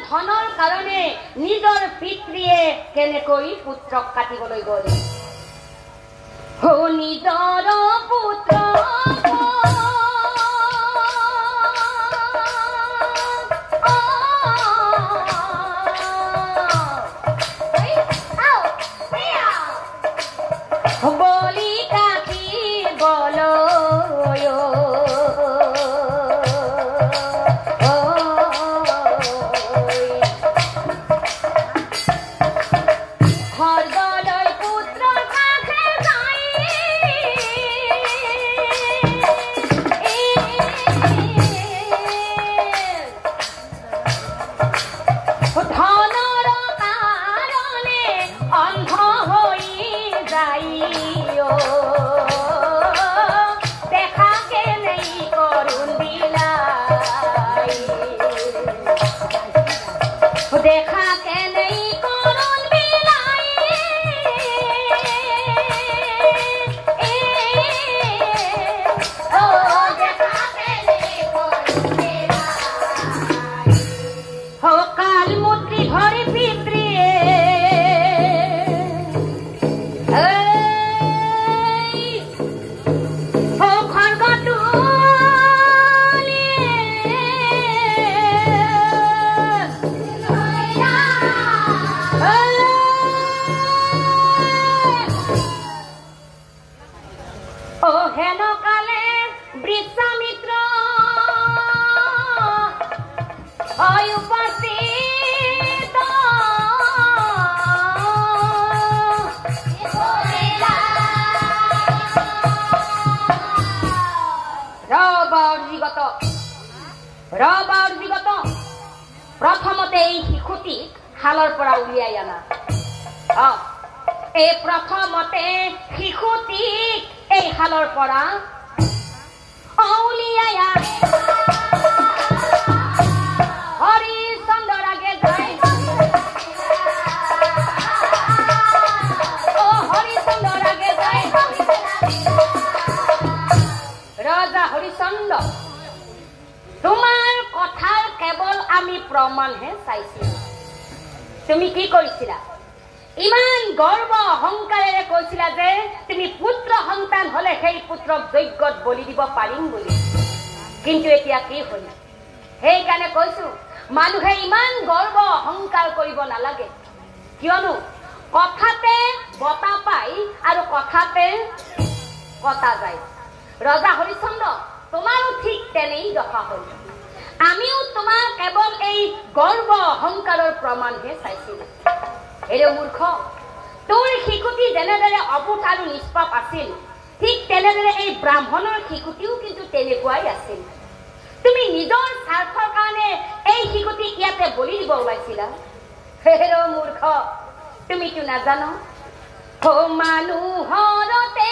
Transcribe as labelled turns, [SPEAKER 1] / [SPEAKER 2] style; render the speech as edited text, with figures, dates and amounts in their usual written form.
[SPEAKER 1] ধনৰ কাৰণে নিজৰ পিতৃয়ে কেনেকৈ পুত্ৰক কাটিবলৈ গ'ল নিজৰ পুত্ৰ বলি কাটি বলো প্ৰথমতে এই শিশুটি হালৰ পৰা উলিয়াই আনা এই প্ৰথমতে শিশুটিক এই হালৰ পৰা উলিয়াই হৰিচন্দ্ৰৰ আগে যায় হৰিচন্দ্ৰৰ আগে যায় ৰজা হৰিচন্দ্ৰ তোমাৰ কথাৰ কেৱল আমি প্ৰমাণহে চাইছিলো তুমি কি কৰিছিলা ইমান গৰ্ব অহংকাৰেৰে কৈছিলা যে তুমি পুত্ৰ সন্তান হলে সেই পুত্ৰক যজ্ঞত বলি দিব পাৰিম বুলি কিন্তু এতিয়া কি হ'ল সেইকাৰণে কৈছো মানুহে ইমান গৰ্ব অহংকাৰ কৰিব নালাগে কিয়নো কথাতে বতা পাই আৰু কথাতে কটা যায় ৰজা হৰিচন্দ্ৰ তোমাৰো ঠিক তেনেই দশা হ'ল আমিও তোমাৰ কেৱল এই গৰ্ব অহংকাৰৰ প্ৰমাণহে চাইছিলো এৰে মূৰ্খ তোৰ শিশুটি যেনেদৰে অবুধ আৰু নিষ্পাপ আছিল ঠিক তেনেদৰে এই ব্ৰাহ্মণৰ শিশুটিও কিন্তু তেনেকুৱাই আছিল তুমি নিজৰ স্বাৰ্থৰ কাৰণে এই শিশুটিক ইয়াতে বলি দিব ওলাইছিলা হেৰ মূৰ্খ তুমিতো নাজানো মানুহৰতে